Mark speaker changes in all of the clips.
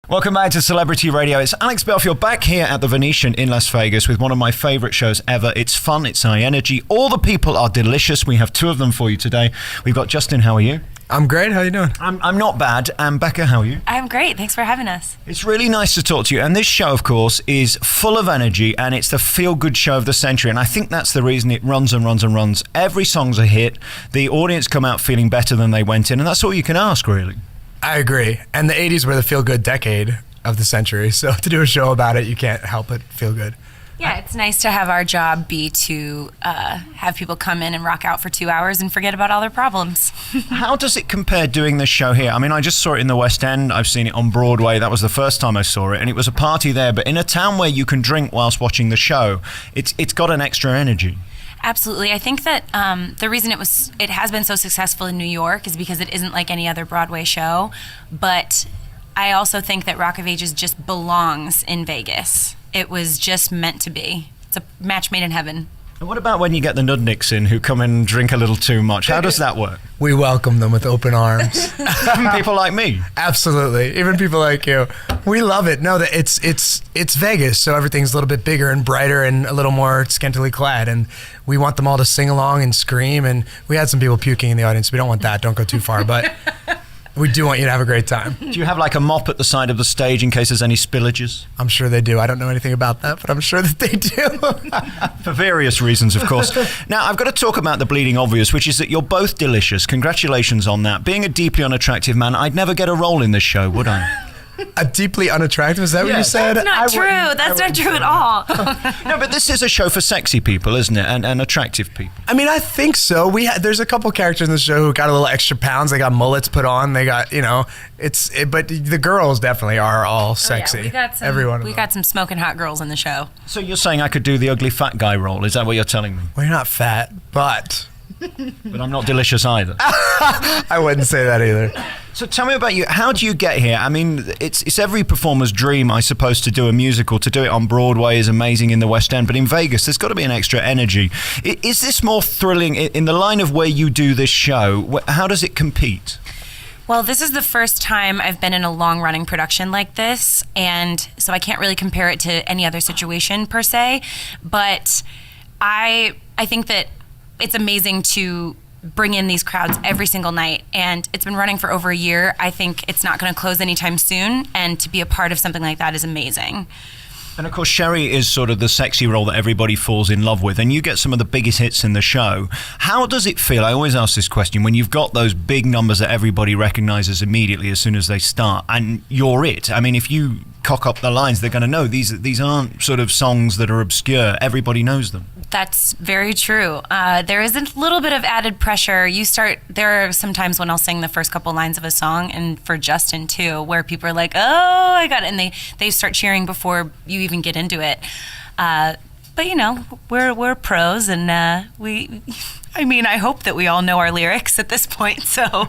Speaker 1: Welcome back to Celebrity Radio. It's Alex Belfield back here at the Venetian in Las Vegas with one of my favorite shows ever. It's fun, it's high energy. All the people are delicious. We have two of them for you today. We've got Justin, how are you?
Speaker 2: I'm great. How are you doing?
Speaker 1: I'm not bad. And Becca, how are you?
Speaker 3: I'm great. Thanks for having us.
Speaker 1: It's really nice to talk to you. And this show, of course, is full of energy and it's the feel-good show of the century. And I think that's the reason it runs and runs and runs. Every song's a hit. The audience come out feeling better than they went in. And that's all you can ask, really.
Speaker 2: I agree. And the 80s were the feel-good decade of the century. So to do a show about it, you can't help but feel good.
Speaker 3: Yeah, it's nice to have our job be to have people come in and rock out for 2 hours and forget about all their problems.
Speaker 1: How does it compare doing this show here? I mean, I just saw it in the West End. I've seen it on Broadway. That was the first time I saw it. And it was a party there. But in a town where you can drink whilst watching the show, it's got an extra energy.
Speaker 3: Absolutely. I think that the reason it has been so successful in New York is because it isn't like any other Broadway show. But I also think that Rock of Ages just belongs in Vegas. It was just meant to be. It's a match made in heaven.
Speaker 1: And what about when you get the nudniks in who come in and drink a little too much? How does that work?
Speaker 2: We welcome them with open arms.
Speaker 1: People like me.
Speaker 2: Absolutely. Even people like you. We love it. No, that it's Vegas, so everything's a little bit bigger and brighter and a little more scantily clad. And we want them all to sing along and scream. And we had some people puking in the audience. We don't want that. Don't go too far. But we do want you to have a great time.
Speaker 1: Do you have like a mop at the side of the stage in case there's any spillages?
Speaker 2: I'm sure they do. I don't know anything about that, but I'm sure that they do.
Speaker 1: For various reasons, of course. Now, I've got to talk about the bleeding obvious, which is that you're both delicious. Congratulations on that. Being a deeply unattractive man, I'd never get a role in this show, would I?
Speaker 2: A deeply ununattractive? Is that what you said?
Speaker 3: That's not true. That's not true at all.
Speaker 1: No, but this is a show for sexy people, isn't it? And attractive people.
Speaker 2: I mean, I think so. There's a couple characters in the show who got a little extra pounds. They got mullets put on. They got, but the girls definitely are all sexy.
Speaker 3: Yeah, we got some,
Speaker 2: every one of them.
Speaker 3: We got some smoking hot girls in the show.
Speaker 1: So you're saying I could do the ugly fat guy role? Is that what you're telling me?
Speaker 2: Well, you're not fat, but
Speaker 1: I'm not delicious either.
Speaker 2: I wouldn't say that either.
Speaker 1: So tell me about you. How do you get here? I mean, it's every performer's dream, I suppose, to do a musical. To do it on Broadway is amazing in the West End, but in Vegas, there's got to be an extra energy. Is this more thrilling in the line of where you do this show? How does it compete?
Speaker 3: Well, this is the first time I've been in a long-running production like this, and so I can't really compare it to any other situation per se, but I think that it's amazing to bring in these crowds every single night, and it's been running for over a year. I think it's not going to close anytime soon, and to be a part of something like that is amazing.
Speaker 1: And of course, Sherrie is sort of the sexy role that everybody falls in love with, and you get some of the biggest hits in the show. How does it feel? I always ask this question, when you've got those big numbers that everybody recognizes immediately as soon as they start, and you're it. I mean, if you cock up the lines, they're going to know these aren't sort of songs that are obscure. Everybody knows them. That's
Speaker 3: very true. There is a little bit of added pressure. There are some times when I'll sing the first couple lines of a song, and for Justin too, where people are like, "Oh, I got it," and they start cheering before you even get into it. But we're pros, and I hope that we all know our lyrics at this point. So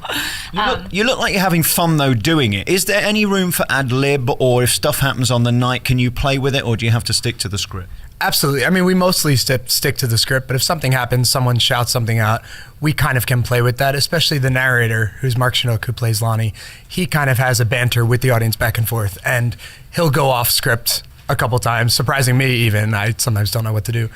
Speaker 1: you look like you're having fun though doing it. Is there any room for ad lib, or if stuff happens on the night, can you play with it, or do you have to stick to the script?
Speaker 2: Absolutely. I mean, we mostly stick to the script, but if something happens, someone shouts something out, we kind of can play with that, especially the narrator, who's Mark Chinook, who plays Lonnie. He kind of has a banter with the audience back and forth, and he'll go off script a couple times, surprising me even. I sometimes don't know what to do.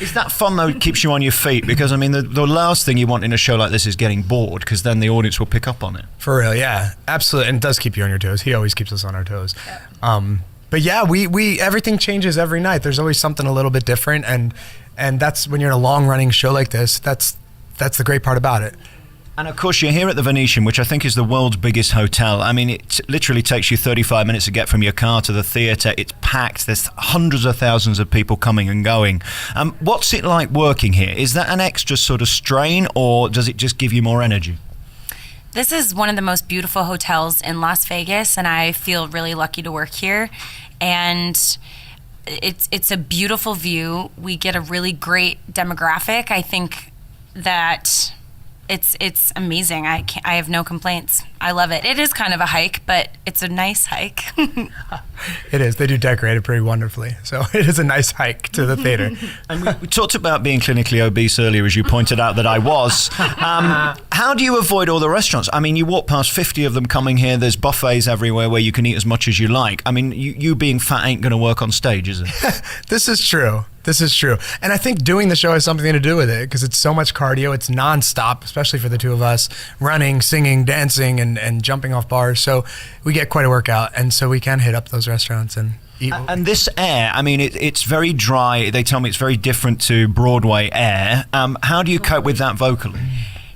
Speaker 1: Is that fun though? It keeps you on your feet, because I mean the last thing you want in a show like this is getting bored, because then the audience will pick up on it.
Speaker 2: For real, yeah, absolutely. And it does keep you on your toes. He always keeps us on our toes. Yeah. But yeah, we everything changes every night. There's always something a little bit different, and that's when you're in a long running show like this. That's the great part about it.
Speaker 1: And of course, you're here at the Venetian, which I think is the world's biggest hotel. I mean, it literally takes you 35 minutes to get from your car to the theatre. It's packed. There's hundreds of thousands of people coming and going. What's it like working here? Is that an extra sort of strain, or does it just give you more energy?
Speaker 3: This is one of the most beautiful hotels in Las Vegas, and I feel really lucky to work here. And it's a beautiful view. We get a really great demographic. I think that it's amazing. I have no complaints. I love it. It is kind of a hike, but it's a nice hike.
Speaker 2: It is. They do decorate it pretty wonderfully. So it is a nice hike to the theater.
Speaker 1: And we talked about being clinically obese earlier, as you pointed out that I was. How do you avoid all the restaurants? I mean, you walk past 50 of them coming here. There's buffets everywhere where you can eat as much as you like. I mean, you being fat ain't going to work on stage, is it?
Speaker 2: This is true. This is true. And I think doing the show has something to do with it because it's so much cardio. It's nonstop, especially for the two of us, running, singing, dancing, and jumping off bars. So we get quite a workout. And so we can hit up those restaurants and eat.
Speaker 1: And this air, I mean, it's very dry. They tell me it's very different to Broadway air. How do you cope with that vocally?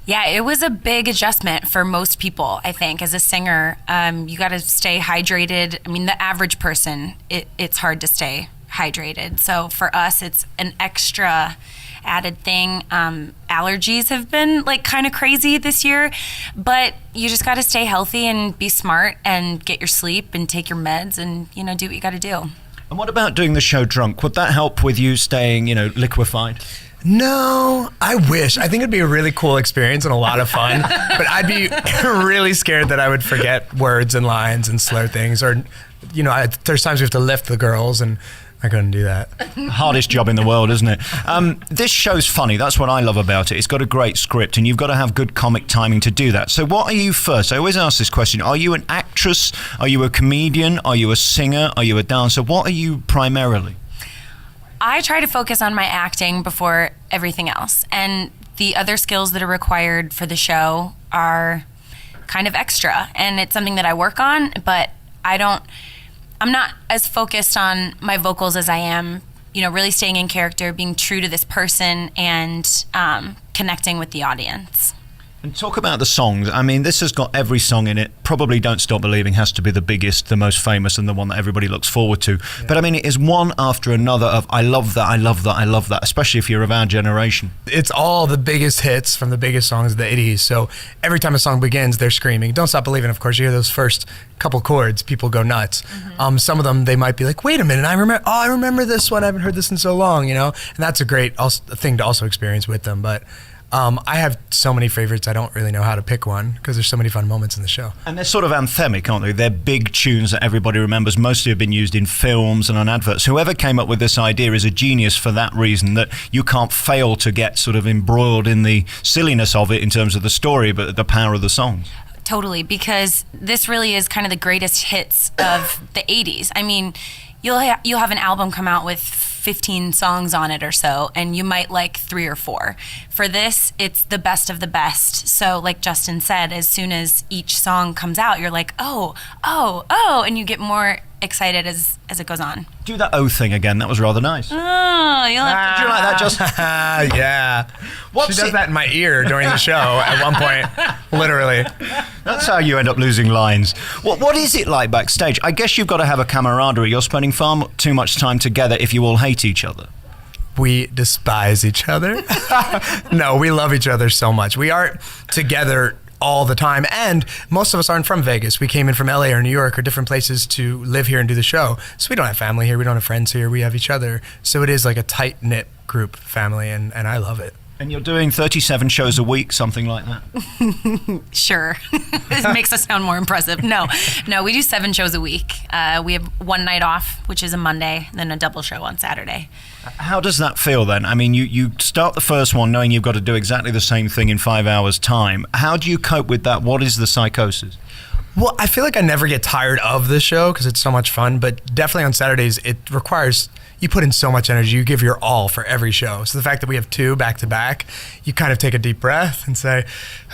Speaker 3: Yeah, it was a big adjustment for most people, I think. As a singer, you got to stay hydrated. I mean, the average person, it's hard to stay hydrated. So for us, it's an extra added thing. Allergies have been like kind of crazy this year, but you just got to stay healthy and be smart and get your sleep and take your meds and, you know, do what you got to do.
Speaker 1: And what about doing the show drunk? Would that help with you staying, you know, liquefied?
Speaker 2: No, I wish. I think it'd be a really cool experience and a lot of fun, but I'd be really scared that I would forget words and lines and slur things, or, you know, there's times we have to lift the girls and I couldn't do that.
Speaker 1: Hardest job in the world, isn't it? This show's funny. That's what I love about it. It's got a great script, and you've got to have good comic timing to do that. So what are you first? I always ask this question. Are you an actress? Are you a comedian? Are you a singer? Are you a dancer? What are you primarily?
Speaker 3: I try to focus on my acting before everything else. And the other skills that are required for the show are kind of extra. And it's something that I work on, but I'm not as focused on my vocals as I am, you know, really staying in character, being true to this person, and connecting with the audience.
Speaker 1: And talk about the songs. I mean, this has got every song in it. Probably Don't Stop Believing has to be the biggest, the most famous, and the one that everybody looks forward to. Yeah. But I mean, it is one after another of I love that, I love that, I love that, especially if you're of our generation.
Speaker 2: It's all the biggest hits from the biggest songs of the 80s. So every time a song begins, they're screaming. Don't Stop Believing, of course, you hear those first couple chords, people go nuts. Mm-hmm. Some of them, they might be like, wait a minute, I remember this one, I haven't heard this in so long, you know? And that's a great thing to also experience with them. But I have so many favorites, I don't really know how to pick one because there's so many fun moments in the show.
Speaker 1: And they're sort of anthemic, aren't they? They're big tunes that everybody remembers. Mostly have been used in films and on adverts. Whoever came up with this idea is a genius for that reason, that you can't fail to get sort of embroiled in the silliness of it in terms of the story, but the power of the songs.
Speaker 3: Totally, because this really is kind of the greatest hits of the 80s. I mean, you'll have an album come out with 15 songs on it or so, and you might like 3 or 4. For this, it's the best of the best. So like Justin said, as soon as each song comes out, you're like, oh, and you get more excited as it goes on.
Speaker 1: Do that O thing again. That was rather nice.
Speaker 3: Oh, you'll have to.
Speaker 1: Did you like that, Justin?
Speaker 2: Yeah. She does that in my ear during the show at one point, literally.
Speaker 1: That's how you end up losing lines. What is it like backstage? I guess you've got to have a camaraderie. You're spending far too much time together if you all hate each other.
Speaker 2: We despise each other. No, we love each other so much. We are together all the time, and most of us aren't from Vegas. We came in from LA or New York or different places to live here and do the show. So we don't have family here, we don't have friends here, we have each other. So it is like a tight-knit group family, and I love it.
Speaker 1: And you're doing 37 shows a week, something like that?
Speaker 3: Sure. This makes us sound more impressive. No, we do 7 shows a week. We have one night off, which is a Monday, then a double show on Saturday.
Speaker 1: How does that feel then? I mean, you start the first one knowing you've got to do exactly the same thing in 5 hours' time. How do you cope with that? What is the psychosis?
Speaker 2: Well, I feel like I never get tired of the show because it's so much fun, but definitely on Saturdays, it requires, you put in so much energy, you give your all for every show. So the fact that we have 2 back to back, you kind of take a deep breath and say,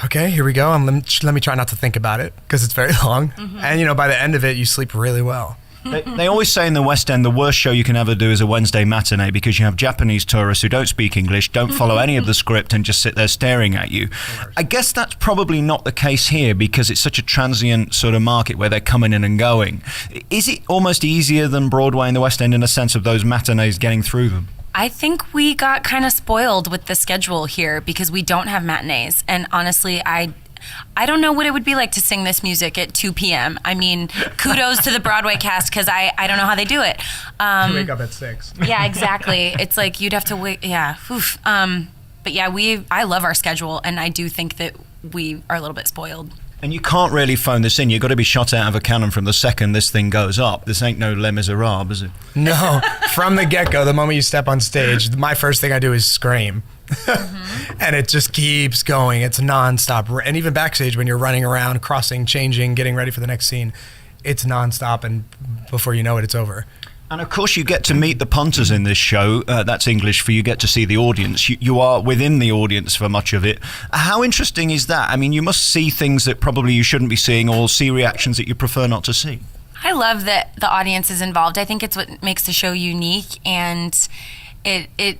Speaker 2: okay, here we go. Let me try not to think about it because it's very long. Mm-hmm. And, you know, by the end of it, you sleep really well.
Speaker 1: They always say in the West End, the worst show you can ever do is a Wednesday matinee because you have Japanese tourists who don't speak English, don't follow any of the script, and just sit there staring at you. I guess that's probably not the case here because it's such a transient sort of market where they're coming in and going. Is it almost easier than Broadway and the West End in a sense of those matinees getting through them?
Speaker 3: I think we got kind of spoiled with the schedule here because we don't have matinees. And honestly, I don't know what it would be like to sing this music at 2 p.m. I mean, kudos to the Broadway cast because I don't know how they do it.
Speaker 2: You wake up at 6.
Speaker 3: Yeah, exactly. It's like you'd have to wait. Yeah. Oof. But yeah, I love our schedule, and I do think that we are a little bit spoiled.
Speaker 1: And you can't really phone this in. You've got to be shot out of a cannon from the second this thing goes up. This ain't no Les Miserables, is it?
Speaker 2: No, from the get-go, the moment you step on stage, my first thing I do is scream. And it just keeps going. It's nonstop. And even backstage when you're running around, crossing, changing, getting ready for the next scene, it's nonstop, and before you know it, it's over.
Speaker 1: And of course, you get to meet the punters in this show. That's English for you get to see the audience. You are within the audience for much of it. How interesting is that? I mean, you must see things that probably you shouldn't be seeing, or see reactions that you prefer not to see.
Speaker 3: I love that the audience is involved. I think it's what makes the show unique, and it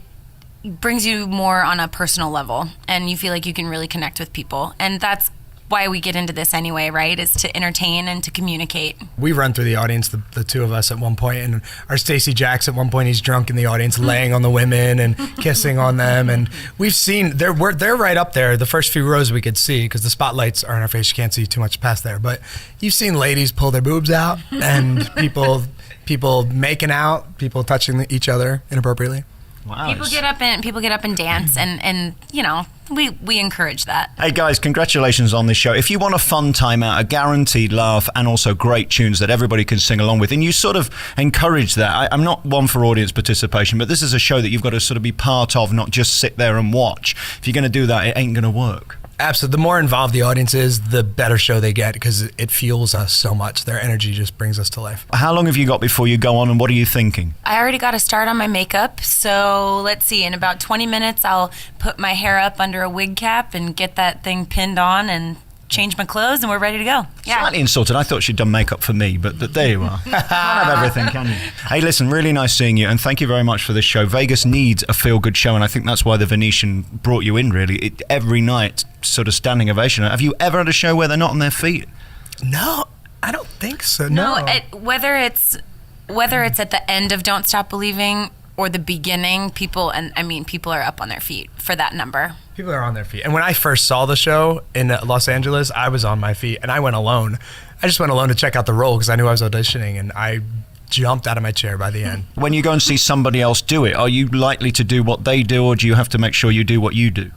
Speaker 3: brings you more on a personal level, and you feel like you can really connect with people. And that's why we get into this anyway, right? Is to entertain and to communicate.
Speaker 2: We run through the audience, the two of us at one point, and our Stacey Jacks at one point, he's drunk in the audience, laying on the women and kissing on them. And we've seen, they're right up there. The first few rows we could see, because the spotlights are in our face, you can't see too much past there. But you've seen ladies pull their boobs out, and people making out, people touching each other inappropriately.
Speaker 1: Wow.
Speaker 3: People get up and dance, and you know, we encourage that.
Speaker 1: Hey guys, congratulations on this show. If you want a fun time out, a guaranteed laugh, and also great tunes that everybody can sing along with, and you sort of encourage that. I'm not one for audience participation, but this is a show that you've got to sort of be part of, not just sit there and watch. If you're going to do that, it ain't going to work.
Speaker 2: Absolutely. The more involved the audience is, the better show they get, because it fuels us so much. Their energy just brings us to life.
Speaker 1: How long have you got before you go on, and what are you thinking?
Speaker 3: I already got to start on my makeup, so let's see. In about 20 minutes, I'll put my hair up under a wig cap and get that thing pinned on and change my clothes, and we're ready to go. Yeah.
Speaker 1: Slightly insulted. I thought she'd done makeup for me, but there you are. Can't have everything, can you? Hey, listen, really nice seeing you, and thank you very much for this show. Vegas needs a feel-good show, and I think that's why the Venetian brought you in, really. Every night, sort of standing ovation. Have you ever had a show where they're not on their feet?
Speaker 2: No, I don't think so. No.
Speaker 3: Whether it's at the end of Don't Stop Believing or the beginning, people are up on their feet for that number.
Speaker 2: People are on their feet. And when I first saw the show in Los Angeles, I was on my feet, and I went alone. I just went alone to check out the role because I knew I was auditioning, and I jumped out of my chair by the end.
Speaker 1: When you go and see somebody else do it, are you likely to do what they do, or do you have to make sure you do what you do?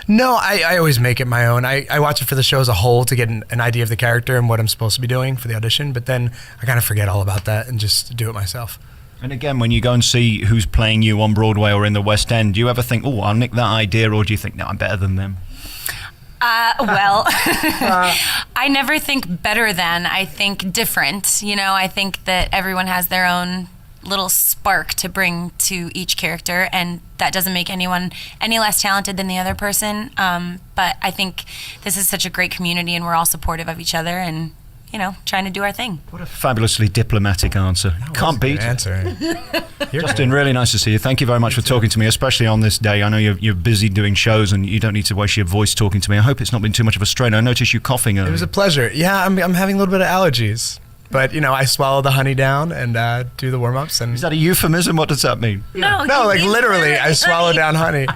Speaker 2: No, I always make it my own. I watch it for the show as a whole to get an idea of the character and what I'm supposed to be doing for the audition, but then I kind of forget all about that and just do it myself.
Speaker 1: And again, when you go and see who's playing you on Broadway or in the West End, do you ever think, oh, I'll nick that idea, or do you think, no, I'm better than them?
Speaker 3: I never think better than. I think different. You know, I think that everyone has their own little spark to bring to each character, and that doesn't make anyone any less talented than the other person. But I think this is such a great community, and we're all supportive of each other, and you know, trying to do our thing.
Speaker 1: What a fabulously diplomatic answer. Can't beat it.
Speaker 2: Answer.
Speaker 1: Justin, really nice to see you. Thank you very much for talking to me, especially on this day. I know you're busy doing shows and you don't need to waste your voice talking to me. I hope it's not been too much of a strain. I noticed you coughing earlier.
Speaker 2: It was a pleasure. Yeah, I'm having a little bit of allergies. But, you know, I swallow the honey down and do the warm-ups. And
Speaker 1: is that a euphemism? What does that mean?
Speaker 3: No,
Speaker 2: like literally, I swallow down honey.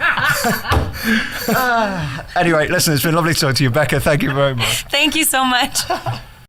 Speaker 1: Anyway, listen, it's been lovely talking to you, Becca. Thank you very much.
Speaker 3: Thank you so much.